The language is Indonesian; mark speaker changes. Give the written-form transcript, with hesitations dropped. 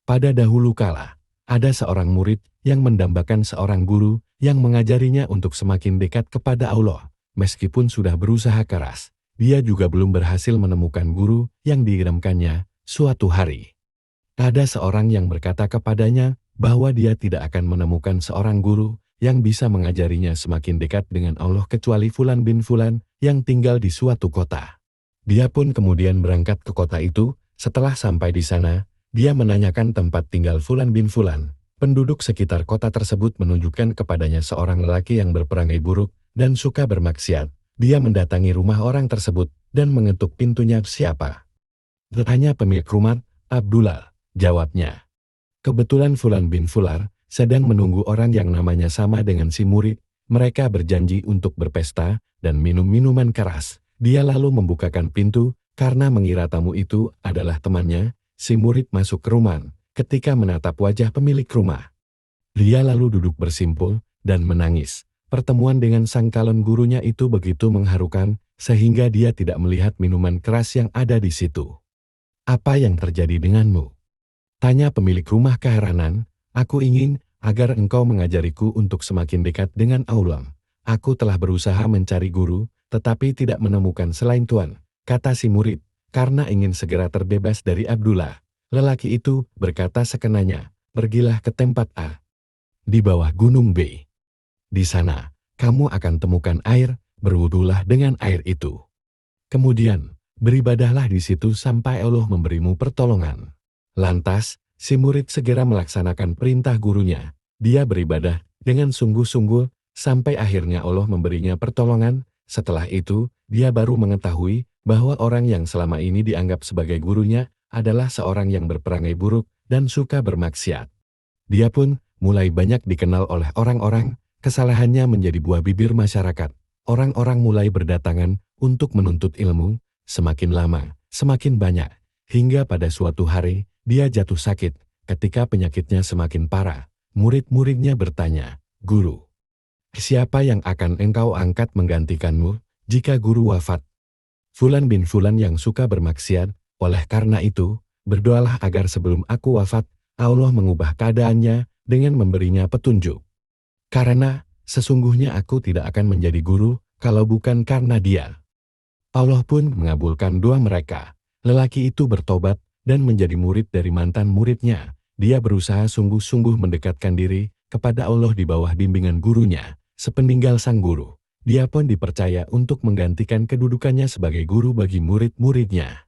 Speaker 1: Pada dahulu kala, ada seorang murid yang mendambakan seorang guru yang mengajarinya untuk semakin dekat kepada Allah. Meskipun sudah berusaha keras, dia juga belum berhasil menemukan guru yang diidamkannya. Suatu hari, ada seorang yang berkata kepadanya bahwa dia tidak akan menemukan seorang guru yang bisa mengajarinya semakin dekat dengan Allah kecuali Fulan bin Fulan yang tinggal di suatu kota. Dia pun kemudian berangkat ke kota itu. Setelah sampai di sana, dia menanyakan tempat tinggal Fulan bin Fulan. Penduduk sekitar kota tersebut menunjukkan kepadanya seorang lelaki yang berperangai buruk dan suka bermaksiat. Dia mendatangi rumah orang tersebut dan mengetuk pintunya. "Siapa?" Tanya pemilik rumah. "Abdullah," jawabnya. Kebetulan Fulan bin Fulan sedang menunggu orang yang namanya sama dengan si murid. Mereka berjanji untuk berpesta dan minum minuman keras. Dia lalu membukakan pintu karena mengira tamu itu adalah temannya. Si murid masuk ke rumah. Ketika menatap wajah pemilik rumah, dia lalu duduk bersimpul dan menangis. Pertemuan dengan sang calon gurunya itu begitu mengharukan sehingga dia tidak melihat minuman keras yang ada di situ. "Apa yang terjadi denganmu?" tanya pemilik rumah keheranan. "Aku ingin agar engkau mengajariku untuk semakin dekat dengan Allah. Aku telah berusaha mencari guru, tetapi tidak menemukan selain Tuhan," kata si murid, karena ingin segera terbebas dari Abdullah. Lelaki itu berkata sekenanya, "Pergilah ke tempat A, di bawah gunung B. Di sana, kamu akan temukan air, berwudulah dengan air itu. Kemudian, beribadahlah di situ sampai Allah memberimu pertolongan." Lantas, si murid segera melaksanakan perintah gurunya. Dia beribadah dengan sungguh-sungguh sampai akhirnya Allah memberinya pertolongan. Setelah itu, dia baru mengetahui bahwa orang yang selama ini dianggap sebagai gurunya adalah seorang yang berperangai buruk dan suka bermaksiat. Dia pun mulai banyak dikenal oleh orang-orang. Kesalahannya menjadi buah bibir masyarakat. Orang-orang mulai berdatangan untuk menuntut ilmu. Semakin lama, semakin banyak. Hingga pada suatu hari, dia jatuh sakit. Ketika penyakitnya semakin parah, murid-muridnya bertanya, "Guru, siapa yang akan engkau angkat menggantikanmu jika guru wafat?" "Fulan bin Fulan yang suka bermaksiat. Oleh karena itu, berdoalah agar sebelum aku wafat, Allah mengubah keadaannya dengan memberinya petunjuk. Karena sesungguhnya aku tidak akan menjadi guru kalau bukan karena dia." Allah pun mengabulkan doa mereka. Lelaki itu bertobat dan menjadi murid dari mantan muridnya. Dia berusaha sungguh-sungguh mendekatkan diri kepada Allah di bawah bimbingan gurunya. Sepeninggal sang guru, dia pun dipercaya untuk menggantikan kedudukannya sebagai guru bagi murid-muridnya.